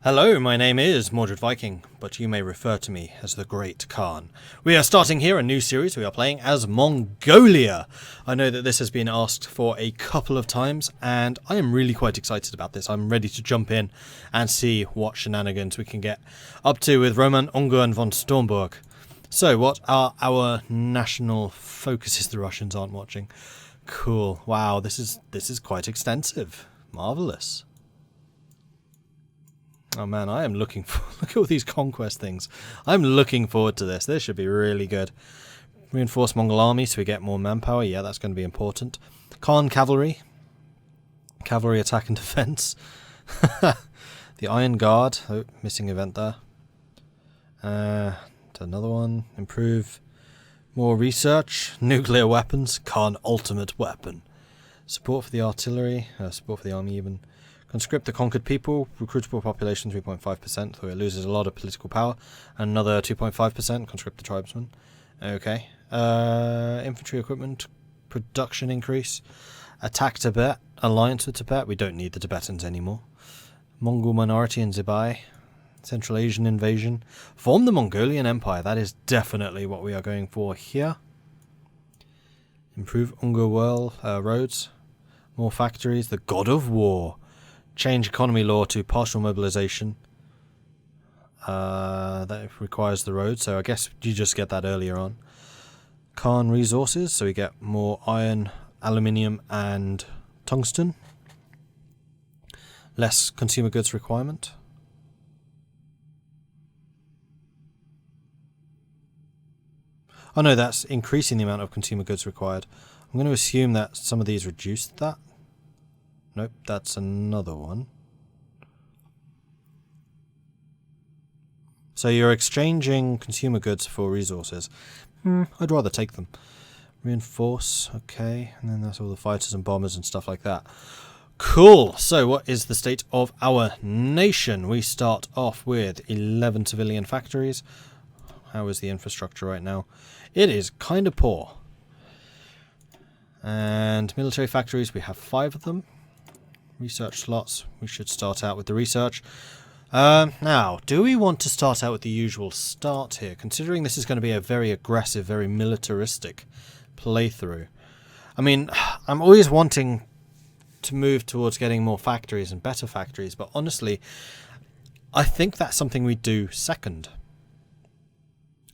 Hello, my name is Mordred Viking, but you may refer to me as the Great Khan. We are starting here a new series. We are playing as Mongolia. I know that this has been asked for a couple of times, and I am really quite excited about this. I'm ready to jump in and see what shenanigans we can get up to with Roman, Ungern-Sternberg. So, what are our national focuses? The Russians aren't watching. Cool. Wow, this is quite extensive. Marvellous. Oh man, I am looking for... Look at all these conquest things. I'm looking forward to this. This should be really good. Reinforce Mongol army so we get more manpower. Yeah, that's going to be important. Khan cavalry. Cavalry attack and defense. The Iron Guard. Oh, missing event there. Another one. Improve more research. Nuclear weapons. Khan ultimate weapon. Support for the artillery. Support for the army even. Conscript the conquered people, recruitable population 3.5%, so it loses a lot of political power. Another 2.5%, conscript the tribesmen. Okay. Infantry equipment, production increase. Attack Tibet, alliance with Tibet. We don't need the Tibetans anymore. Mongol minority in Zibai. Central Asian invasion. Form the Mongolian Empire. That is definitely what we are going for here. Improve Ungern roads. More factories. The God of War. Change economy law to partial mobilization. That requires the road, so I guess you just get that earlier on. Khan resources, so we get more iron, aluminium, and tungsten. Less consumer goods requirement. Oh no, that's increasing the amount of consumer goods required. I'm going to assume that some of these reduced that. Nope, that's another one. So you're exchanging consumer goods for resources. I'd rather take them. Reinforce, okay. And then that's all the fighters and bombers and stuff like that. Cool. So what is the state of our nation? We start off with 11 civilian factories. How is the infrastructure right now? It is kind of poor. And military factories, we have 5 of them. Research slots. We should start out with the research. Now, do we want to start out with the usual start here? Considering this is going to be a very aggressive, very militaristic playthrough. I mean, I'm always wanting to move towards getting more factories and better factories, but honestly, I think that's something we do second.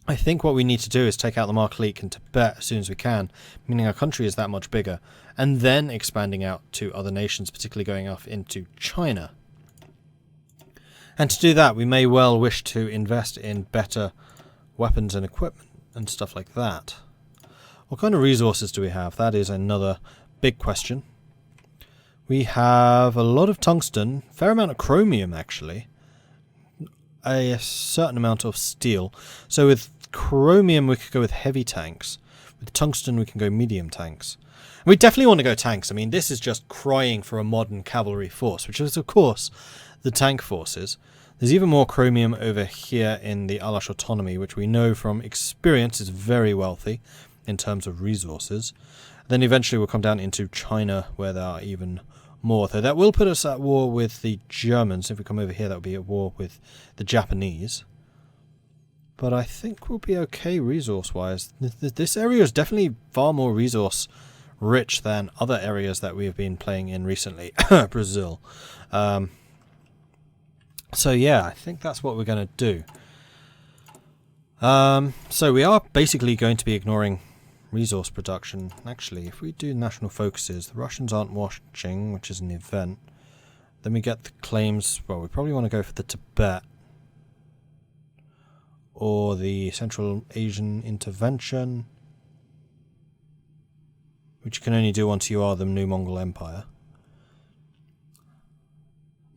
I think what we need to do is take out the Mongolia and Tibet as soon as we can, meaning our country is that much bigger, and then expanding out to other nations, particularly going off into China. And to do that, we may well wish to invest in better weapons and equipment and stuff like that. What kind of resources do we have? That is another big question. We have a lot of tungsten, fair amount of chromium actually, a certain amount of steel. So with chromium we could go with heavy tanks. With tungsten we can go medium tanks. And we definitely want to go tanks. I mean, this is just crying for a modern cavalry force, which is of course the tank forces. There's even more chromium over here in the Alash autonomy, which we know from experience is very wealthy in terms of resources. Then eventually we'll come down into China where there are even more. So that will put us at war with the Germans. If we come over here, that would be at war with the Japanese. But I think we'll be okay resource-wise. This area is definitely far more resource-rich than other areas that we have been playing in recently. Brazil. So yeah, I think that's what we're going to do. So we are basically going to be ignoring resource production. Actually, if we do national focuses, the Russians aren't watching, which is an event. Then we get the claims. Well, we probably want to go for the Tibet or the Central Asian intervention, which you can only do once you are the new Mongol Empire.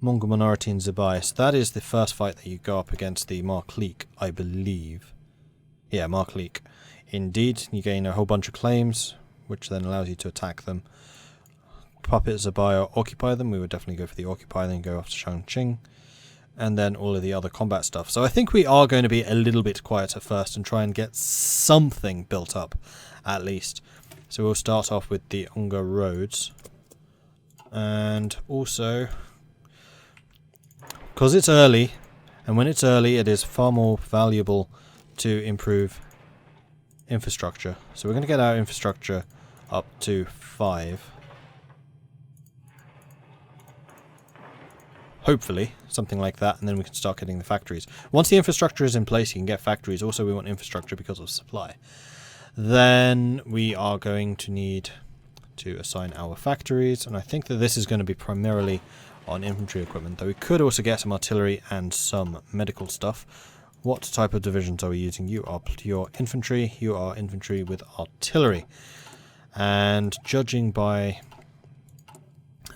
Mongol minority in Zibai. So that is the first fight that you go up against the Markleek, I believe. Yeah, Markleek. Indeed, you gain a whole bunch of claims, which then allows you to attack them. Puppet Zibai or occupy them. We would definitely go for the occupy, then go after Chongqing. And then all of the other combat stuff. So I think we are going to be a little bit quiet at first and try and get something built up, at least. So we'll start off with the Ungar roads. And also because it's early, and when it's early it is far more valuable to improve infrastructure. So we're going to get our infrastructure up to 5. Hopefully, something like that, and then we can start getting the factories. Once the infrastructure is in place, you can get factories. Also, we want infrastructure because of supply. Then we are going to need to assign our factories, and I think that this is going to be primarily on infantry equipment, though we could also get some artillery and some medical stuff. What type of divisions are we using? You are pure infantry. You are infantry with artillery. And judging by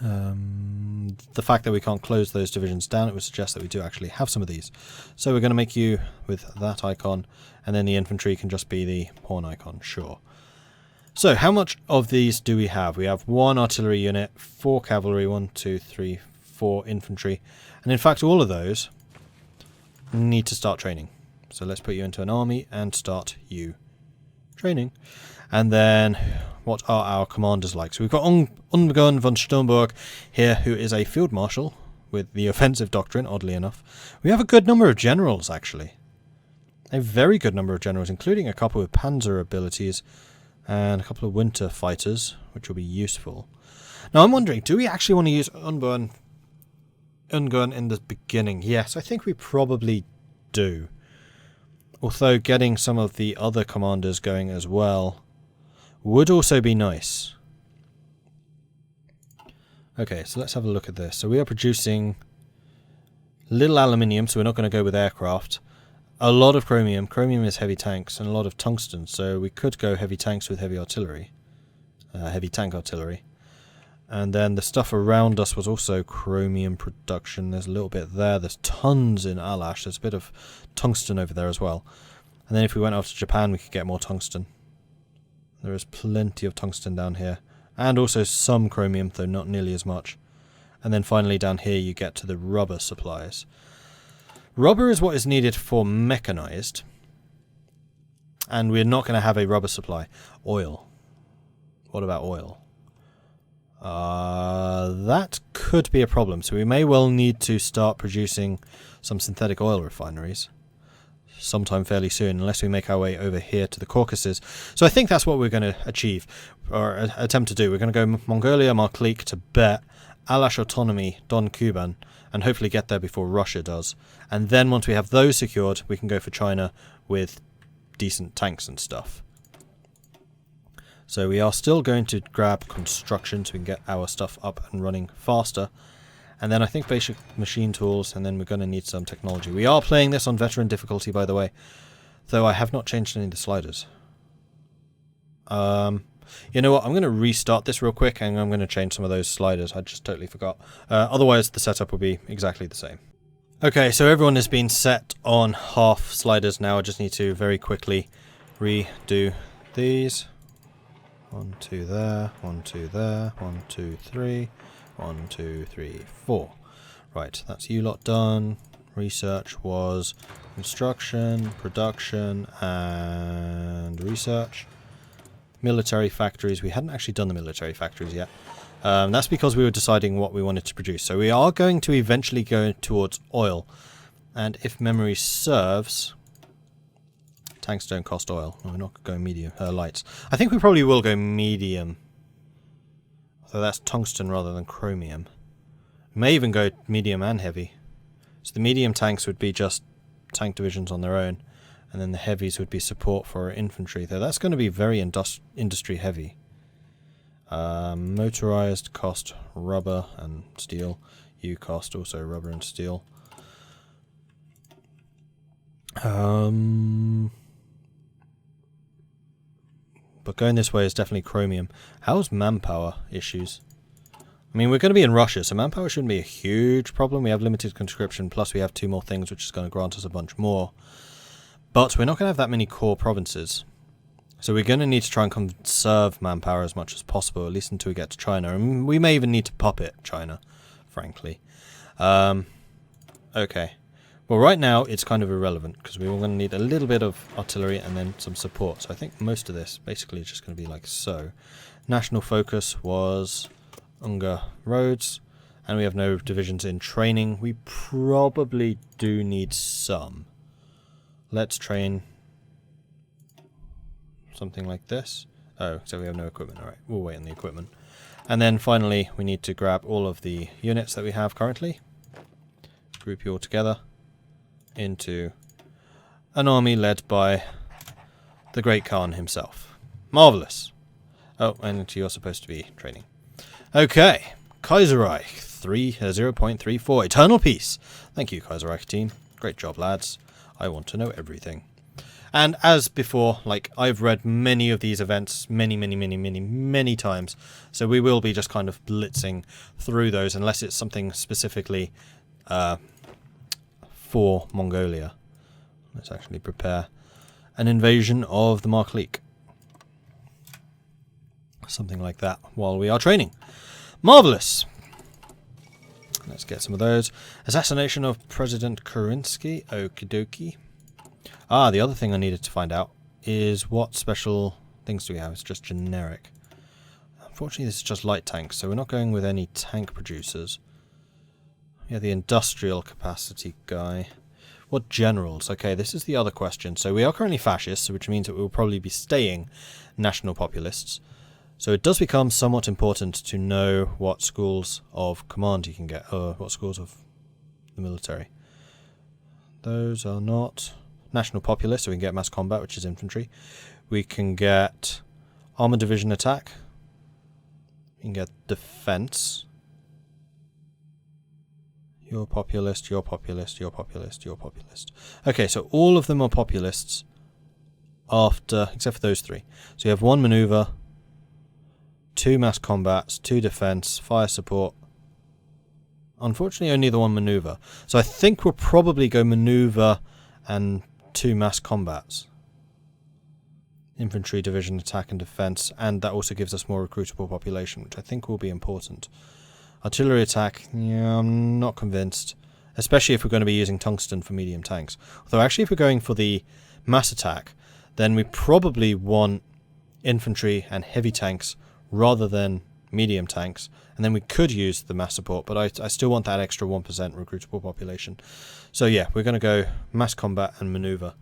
the fact that we can't close those divisions down, it would suggest that we do actually have some of these. So we're going to make you with that icon, and then the infantry can just be the pawn icon, sure. So how much of these do we have? We have 1 artillery unit, 4 cavalry, 1, 2, 3, 4 infantry, and in fact all of those need to start training. So let's put you into an army and start you training. And then what are our commanders like? So we've got Ungern-Sternberg here, who is a field marshal with the offensive doctrine, oddly enough. We have a good number of generals, actually. A very good number of generals, including a couple with panzer abilities and a couple of winter fighters, which will be useful. Now I'm wondering, do we actually want to use Ungern in the beginning? Yes, I think we probably do. Although getting some of the other commanders going as well would also be nice. Okay, so let's have a look at this. So we are producing little aluminium, so we're not going to go with aircraft. A lot of chromium. Chromium is heavy tanks, and a lot of tungsten, so we could go heavy tanks with heavy artillery. Heavy tank artillery. And then the stuff around us was also chromium production. There's a little bit there. There's tons in Alash. There's a bit of tungsten over there as well. And then if we went off to Japan, we could get more tungsten. There is plenty of tungsten down here. And also some chromium, though not nearly as much. And then finally down here you get to the rubber supplies. Rubber is what is needed for mechanized. And we're not going to have a rubber supply. Oil. What about oil? That could be a problem. So we may well need to start producing some synthetic oil refineries sometime fairly soon, unless we make our way over here to the Caucasus. So I think that's what we're going to achieve, or attempt to do. We're going to go Mongolia, Marklik, Tibet, Alash Autonomy, Don Kuban, and hopefully get there before Russia does. And then once we have those secured, we can go for China with decent tanks and stuff. So we are still going to grab construction so we can get our stuff up and running faster. And then I think basic machine tools, and then we're going to need some technology. We are playing this on veteran difficulty, by the way, though I have not changed any of the sliders. You know what, I'm going to restart this real quick, and I'm going to change some of those sliders. I just totally forgot. Otherwise, the setup will be exactly the same. Okay, so everyone has been set on half sliders now. I just need to very quickly redo these. 1, 2 there, 1, 2 there, 1, 2, 3, 1, 2, 3, 4. Right, that's you lot done. Research was construction, production, and research. Military factories. We hadn't actually done the military factories yet. That's because we were deciding what we wanted to produce. So we are going to eventually go towards oil. And if memory serves, tanks don't cost oil. No, we're not going medium, lights. I think we probably will go medium. So that's tungsten rather than chromium. We may even go medium and heavy. So the medium tanks would be just tank divisions on their own. And then the heavies would be support for infantry. Though that's going to be very industry heavy. Motorized cost rubber and steel. You cost also rubber and steel. But going this way is definitely chromium. How's manpower issues? I mean, we're going to be in Russia, so manpower shouldn't be a huge problem. We have limited conscription, plus we have 2 more things, which is going to grant us a bunch more. But we're not going to have that many core provinces. So we're going to need to try and conserve manpower as much as possible, at least until we get to China. And we may even need to puppet China, frankly. Okay. Well, right now, it's kind of irrelevant, because we're going to need a little bit of artillery and then some support. So I think most of this basically is just going to be like so. National focus was Unger roads, And we have no divisions in training. We probably do need some. Let's train something like this. Oh, so we have no equipment. Alright, we'll wait on the equipment. And then finally, we need to grab all of the units that we have currently. Group you all together into an army led by the Great Khan himself. Marvellous. Oh, and you're supposed to be training. Okay. Kaiserreich 0.34. Eternal Peace. Thank you, Kaiserreich team. Great job, lads. I want to know everything. And as before, like, I've read many of these events many times. So we will be just kind of blitzing through those unless it's something specifically for Mongolia. Let's actually prepare an invasion of the Markleek. Something like that while we are training. Marvellous. Let's get some of those. Assassination of President Kerensky. Okie dokie. Ah, the other thing I needed to find out is what special things do we have? It's just generic. Unfortunately, this is just light tanks, so we're not going with any tank producers. Yeah, the industrial capacity guy. What generals? Okay, this is the other question. So we are currently fascists, which means that we will probably be staying national populists. So it does become somewhat important to know what schools of command you can get, or what schools of the military. Those are not national populist, so we can get mass combat, which is infantry. We can get armor division attack. We can get defense. You're populist, you're populist, you're populist, you're populist. Okay, so all of them are populists after, except for those three. So you have 1 maneuver, 2 mass combats, 2 defense, fire support. Unfortunately, only the 1 maneuver. So I think we'll probably go maneuver and 2 mass combats. Infantry, division, attack and defense. And that also gives us more recruitable population, which I think will be important. Artillery attack, yeah, I'm not convinced. Especially if we're going to be using tungsten for medium tanks. Although actually if we're going for the mass attack, then we probably want infantry and heavy tanks rather than medium tanks. And then we could use the mass support, but I still want that extra 1% recruitable population. So yeah, we're going to go mass combat and maneuver.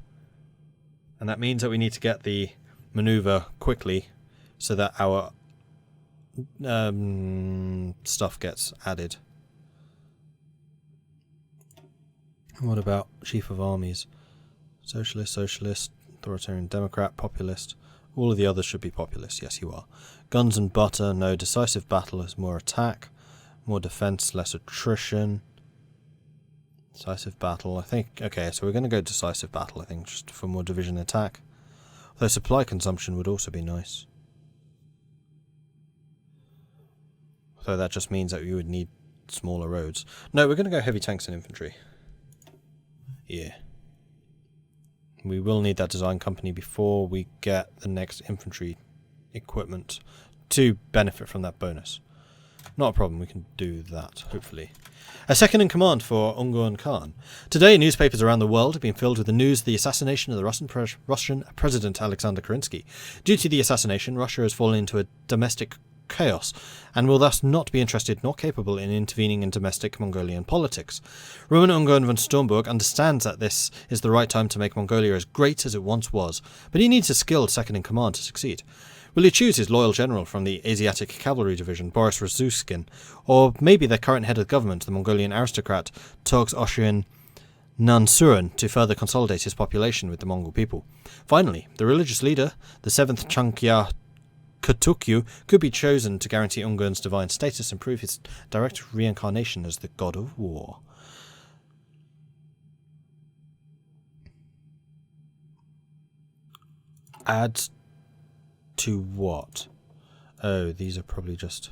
And that means that we need to get the maneuver quickly so that our stuff gets added. What about Chief of Armies? Socialist, Authoritarian Democrat, Populist. All of the others should be populist. Yes, you are. Guns and butter. No. Decisive battle is more attack. More defense, less attrition. Decisive battle. I think... Okay, so we're going to go decisive battle, I think, just for more division attack. Although supply consumption would also be nice. Although that just means that you would need smaller roads. No, we're going to go heavy tanks and infantry. Yeah. We will need that design company before we get the next infantry equipment to benefit from that bonus. Not a problem, we can do that, hopefully. A second in command for Ungern Khan. Today, newspapers around the world have been filled with the news of the assassination of the Russian President Alexander Kerensky. Due to the assassination, Russia has fallen into a domestic chaos, and will thus not be interested nor capable in intervening in domestic Mongolian politics. Roman Ungern von Sternberg understands that this is the right time to make Mongolia as great as it once was, but he needs a skilled second-in-command to succeed. Will he choose his loyal general from the Asiatic Cavalry Division, Boris Razuskin, or maybe the current head of government, the Mongolian aristocrat Togs Oshin Nansuren, to further consolidate his population with the Mongol people? Finally, the religious leader, the 7th Chankya Kutukyu, could be chosen to guarantee Ungern's divine status and prove his direct reincarnation as the god of war. Adds to what? Oh, these are probably just...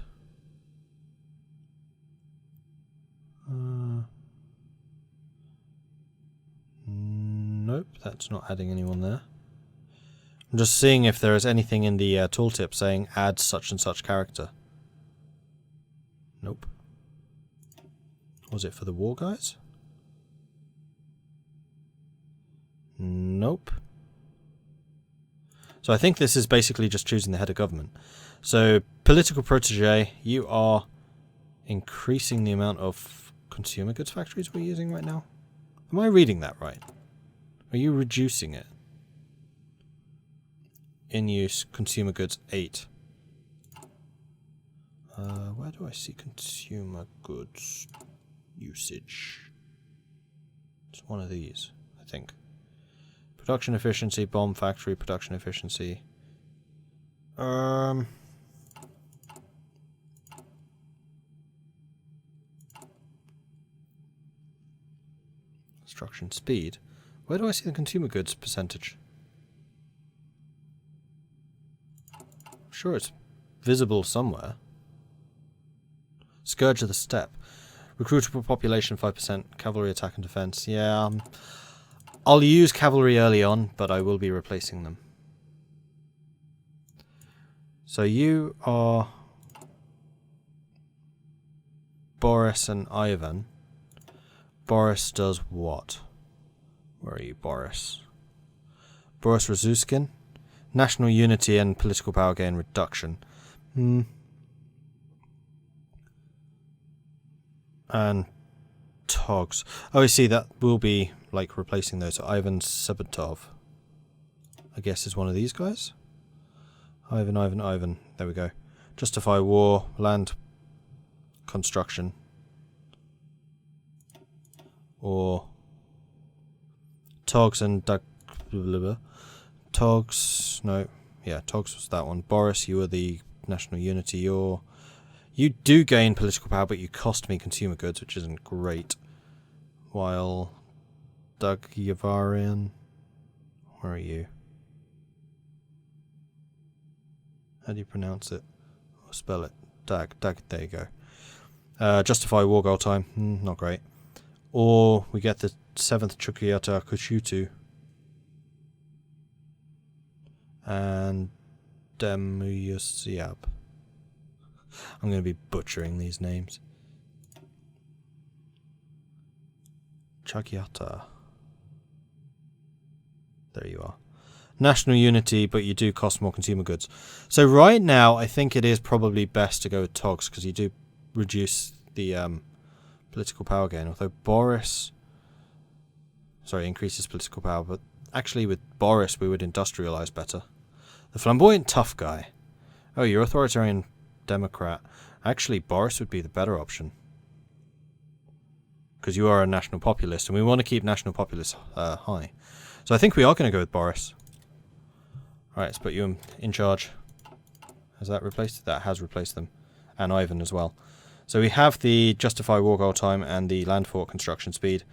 Nope, that's not adding anyone there. I'm just seeing if there is anything in the tooltip saying add such and such character. Nope. Was it for the war guys? Nope. So I think this is basically just choosing the head of government. So, political protege, you are increasing the amount of consumer goods factories we're using right now. Am I reading that right? Are you reducing it? In use, consumer goods 8. Where do I see consumer goods usage? It's one of these, I think. Production efficiency, bomb factory, production efficiency. Construction speed. Where do I see the consumer goods percentage? I'm sure it's visible somewhere. Scourge of the Steppe. Recruitable population 5%. Cavalry attack and defense. Yeah, I'll use cavalry early on, but I will be replacing them. So you are Boris and Ivan. Boris does what? Where are you, Boris? Boris Razuskin. National unity and political power gain reduction. And Togs. Oh, I see, that will be like replacing those. So Ivan Sabatov, I guess, is one of these guys. Ivan. There we go. Justify war, land construction. Or Togs and Togs. No, yeah, Togs was that one. Boris, you are the national unity. You do gain political power, but you cost me consumer goods, which isn't great. While Doug Yavarian, where are you? How do you pronounce it? Or spell it? Dag, there you go. Justify war goal time, not great. Or we get the 7th Chukyata Kushutu. And Demuyusiab. I'm going to be butchering these names. Chakyata. There you are. National unity, but you do cost more consumer goods. So right now, I think it is probably best to go with Togs, because you do reduce the political power gain. Although Boris... Sorry, increases political power, but actually with Boris we would industrialize better. The flamboyant tough guy. Oh, you're authoritarian Democrat. Actually, Boris would be the better option. Because you are a national populist, and we want to keep national populace high. So I think we are going to go with Boris. Alright, let's put you in charge. Has that replaced? That has replaced them. And Ivan as well. So we have the Justify War Goal Time and the Land Fort Construction Speed.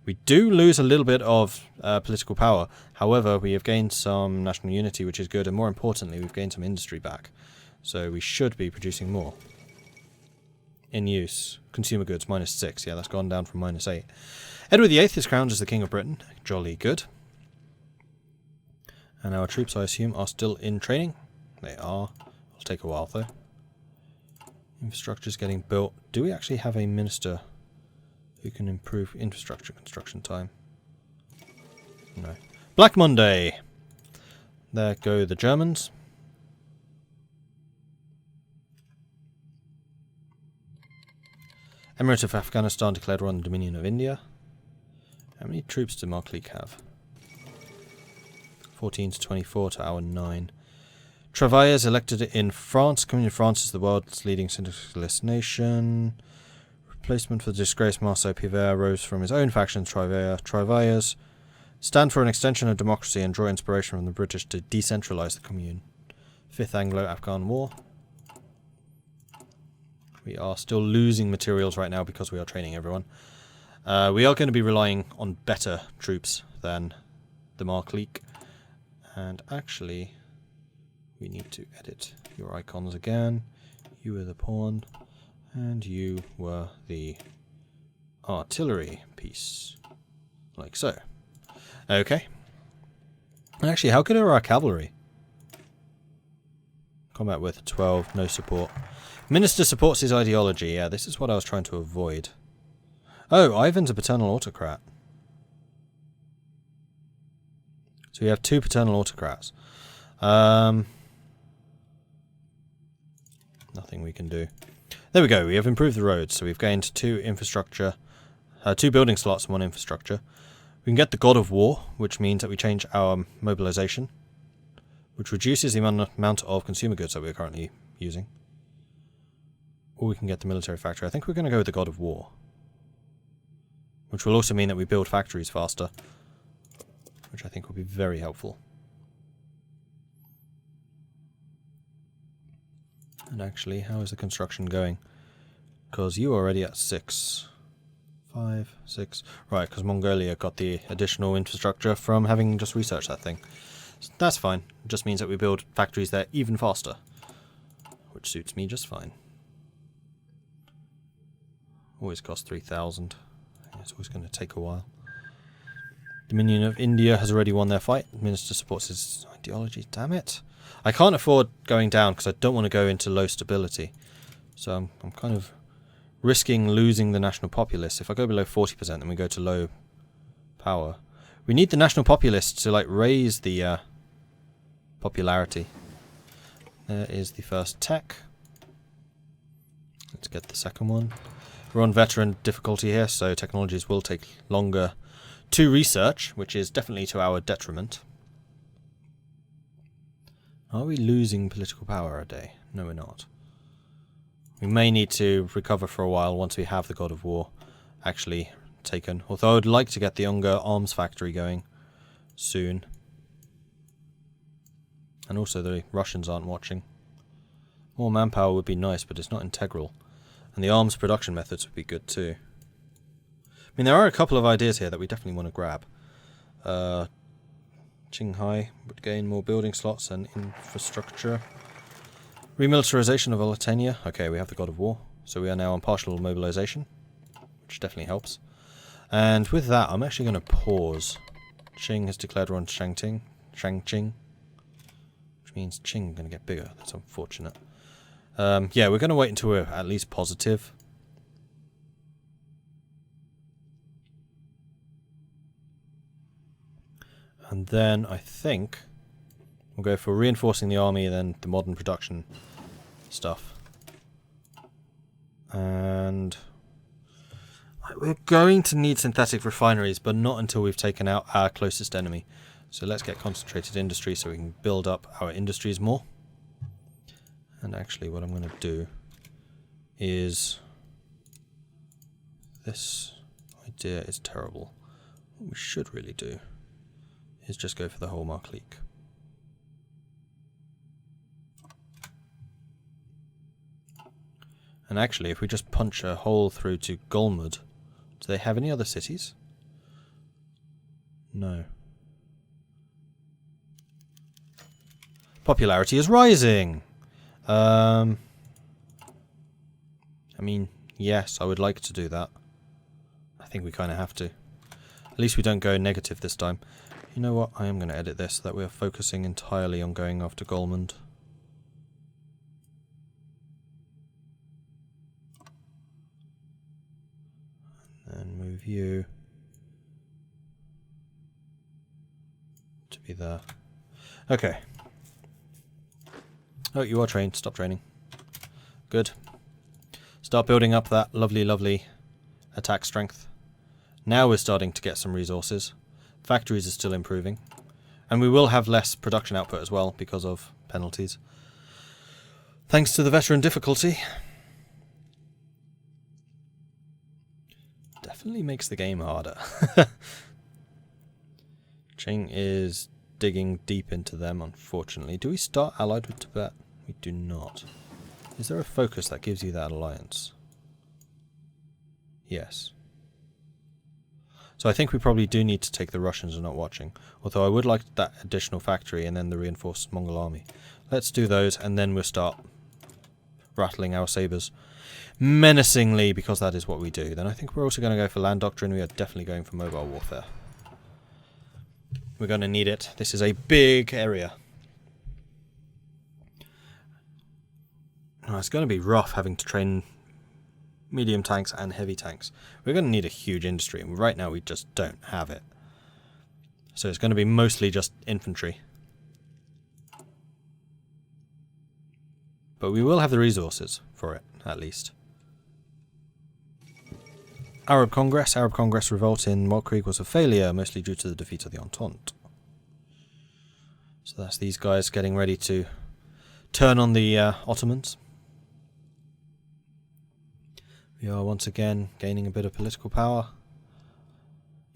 We do lose a little bit of political power. However, we have gained some national unity, which is good. And more importantly, we've gained some industry back. So we should be producing more. In use. Consumer goods, -6. Yeah, that's gone down from -8. Edward VIII is crowned as the King of Britain. Jolly good. And our troops, I assume, are still in training. They are. It'll take a while, though. Infrastructure's getting built. Do we actually have a minister who can improve infrastructure construction time? No. Black Monday! There go the Germans. Emirate of Afghanistan declared war on the Dominion of India. How many troops did Markleek have? 14 to 24 to our 9. Travailleurs elected in France. Communion of France is the world's leading syndicalist nation. Replacement for the disgraced Marcel Pivert rose from his own faction, Travailleurs. Stand for an extension of democracy and draw inspiration from the British to decentralise the Commune. 5th Anglo-Afghan War. We are still losing materials right now because we are training everyone. We are going to be relying on better troops than the Markleek. And actually, we need to edit your icons again. You were the pawn, and you were the artillery piece. Like so. Okay. And actually, how good are our cavalry? Combat with 12, no support. Minister supports his ideology. Yeah, this is what I was trying to avoid. Oh, Ivan's a paternal autocrat. So we have 2 paternal autocrats. Nothing we can do. There we go, we have improved the roads, so we've gained 2 building slots and 1 infrastructure. We can get the God of War, which means that we change our mobilization, which reduces the amount of consumer goods that we're currently using. Or we can get the military factory. I think we're going to go with the God of War, which will also mean that we build factories faster, which I think will be very helpful. And actually, how is the construction going? Because you are already at 6. 5, 6. Right, because Mongolia got the additional infrastructure from having just researched that thing. So that's fine. It just means that we build factories there even faster, which suits me just fine. Always cost 3,000. It's always going to take a while. Dominion of India has already won their fight. The minister supports his ideology. Damn it. I can't afford going down because I don't want to go into low stability. So I'm kind of risking losing the national populace. If I go below 40%, then we go to low power. We need the national populace to like raise the popularity. There is the first tech. Let's get the second one. We're on veteran difficulty here, so technologies will take longer to research, which is definitely to our detriment. Are we losing political power a day? No, we're not. We may need to recover for a while once we have the God of War actually taken. Although I would like to get the Unger arms factory going soon. And also the Russians aren't watching. More manpower would be nice, but it's not integral. And the arms production methods would be good too. I mean, there are a couple of ideas here that we definitely want to grab. Qinghai would gain more building slots and infrastructure. Remilitarization of Oletania. Okay, we have the God of War, so we are now on partial mobilization, which definitely helps. And with that, I'm actually going to pause. Qing has declared war on Shangqing, which means Qing is going to get bigger. That's unfortunate. Yeah, we're going to wait until we're at least positive. And then I think we'll go for reinforcing the army and then the modern production stuff. And we're going to need synthetic refineries, but not until we've taken out our closest enemy. So let's get concentrated industry so we can build up our industries more. And actually what I'm going to do is... This idea is terrible. What we should really do is just go for the whole Markleek. And actually, if we just punch a hole through to Golmud, do they have any other cities? No. Popularity is rising! I mean, yes, I would like to do that. I think we kind of have to. At least we don't go negative this time. You know what? I am going to edit this so that we are focusing entirely on going after Golmud. And then move you to be there. Okay. Oh, you are trained. Stop training. Good. Start building up that lovely, lovely attack strength. Now we're starting to get some resources. Factories are still improving. And we will have less production output as well because of penalties. Thanks to the veteran difficulty. Definitely makes the game harder. Qing is digging deep into them, unfortunately. Do we start allied with Tibet? We do not. Is there a focus that gives you that alliance? Yes. So I think we probably do need to take the Russians are not watching. Although I would like that additional factory and then the reinforced Mongol army. Let's do those and then we'll start rattling our sabres menacingly because that is what we do. Then I think we're also going to go for land doctrine. We are definitely going for mobile warfare. We're going to need it. This is a big area. Oh, it's going to be rough having to train medium tanks and heavy tanks. We're going to need a huge industry, and right now we just don't have it. So it's going to be mostly just infantry. But we will have the resources for it, at least. Arab Congress. Arab Congress revolt in Mokreg was a failure, mostly due to the defeat of the Entente. So that's these guys getting ready to turn on the Ottomans. We are once again gaining a bit of political power,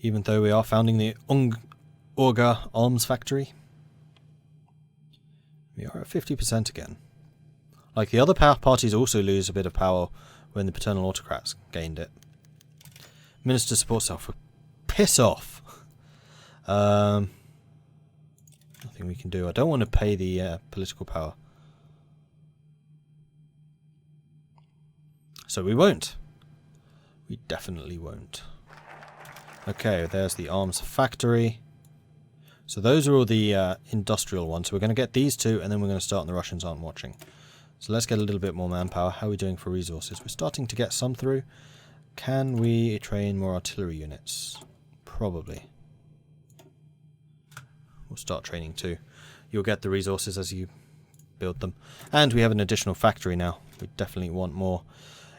even though we are founding the Ungern arms factory. We are at 50% again. Like the other parties also lose a bit of power when the paternal autocrats gained it. Minister supports self. Piss off. Nothing we can do. I don't want to pay the political power. So we won't. We definitely won't. Okay, there's the arms factory. So those are all the industrial ones. So we're going to get these two, and then we're going to start and the Russians aren't watching. So let's get a little bit more manpower. How are we doing for resources? We're starting to get some through. Can we train more artillery units? Probably. We'll start training too. You'll get the resources as you build them. And we have an additional factory now. We definitely want more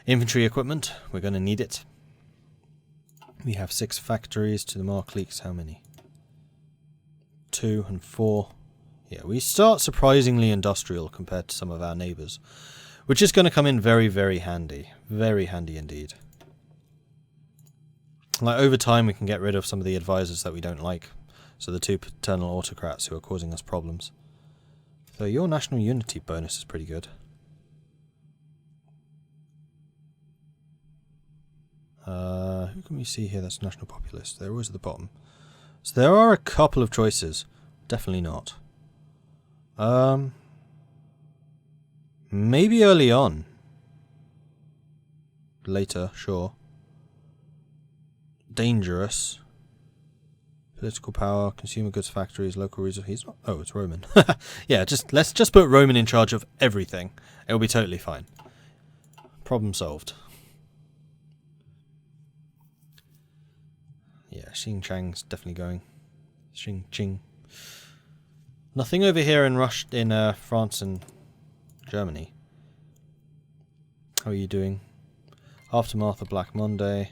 infantry equipment. We're going to need it. We have 6 factories to the Markleeks. How many? 2 and 4. Yeah, we start surprisingly industrial compared to some of our neighbours, which is going to come in very, very handy. Very handy indeed. Like, over time we can get rid of some of the advisors that we don't like. So the 2 paternal autocrats who are causing us problems. So your national unity bonus is pretty good. Who can we see here that's national populist? They're always at the bottom. So there are a couple of choices. Definitely not. Maybe early on. Later, sure. Dangerous. Political power, consumer goods factories, local resources. Oh, it's Roman. Yeah, let's just put Roman in charge of everything. It'll be totally fine. Problem solved. Yeah, Xinjiang's definitely going. Xinjiang. Nothing over here in France and Germany. How are you doing? Aftermath of Black Monday.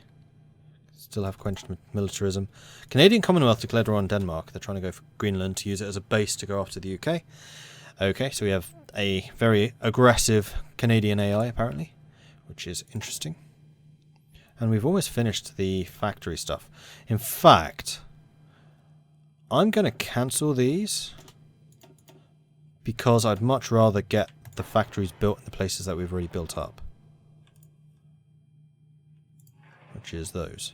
Still have quenched militarism. Canadian Commonwealth declared war on Denmark. They're trying to go for Greenland to use it as a base to go after the UK. Okay, so we have a very aggressive Canadian AI apparently, which is interesting. And we've almost finished the factory stuff. In fact, I'm going to cancel these because I'd much rather get the factories built in the places that we've already built up. Which is those.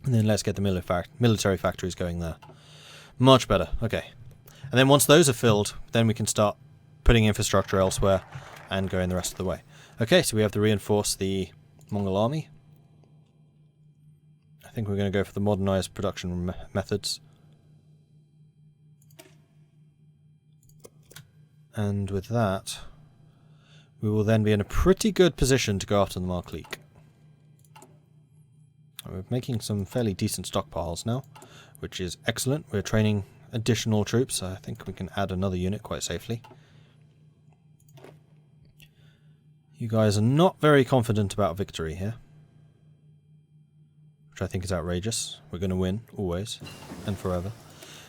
And then let's get the military factories going there. Much better. Okay. And then once those are filled, then we can start putting infrastructure elsewhere and going the rest of the way. Okay, so we have to reinforce the Mongol army. I think we're going to go for the modernized production methods. And with that, we will then be in a pretty good position to go after the Markleek. We're making some fairly decent stockpiles now, which is excellent. We're training additional troops. I think we can add another unit quite safely. You guys are not very confident about victory here, which I think is outrageous. We're going to win, always and forever.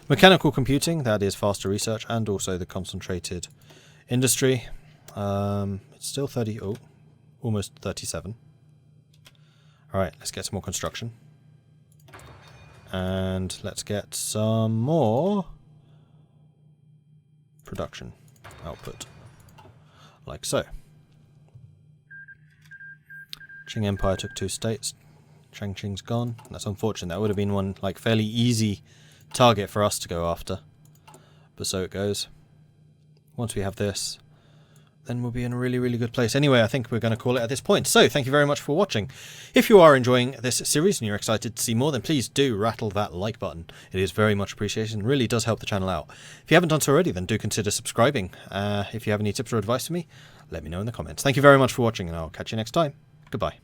Mechanical computing, that is faster research, and also the concentrated industry. It's still 30, oh, almost 37. Alright, let's get some more construction. And let's get some more production output. Like so. Qing Empire took 2 states. Changqing's gone. That's unfortunate. That would have been one like fairly easy target for us to go after. But so it goes. Once we have this, then we'll be in a really, really good place. Anyway, I think we're going to call it at this point. So, thank you very much for watching. If you are enjoying this series and you're excited to see more, then please do rattle that like button. It is very much appreciated and really does help the channel out. If you haven't done so already, then do consider subscribing. If you have any tips or advice for me, let me know in the comments. Thank you very much for watching, and I'll catch you next time. Goodbye.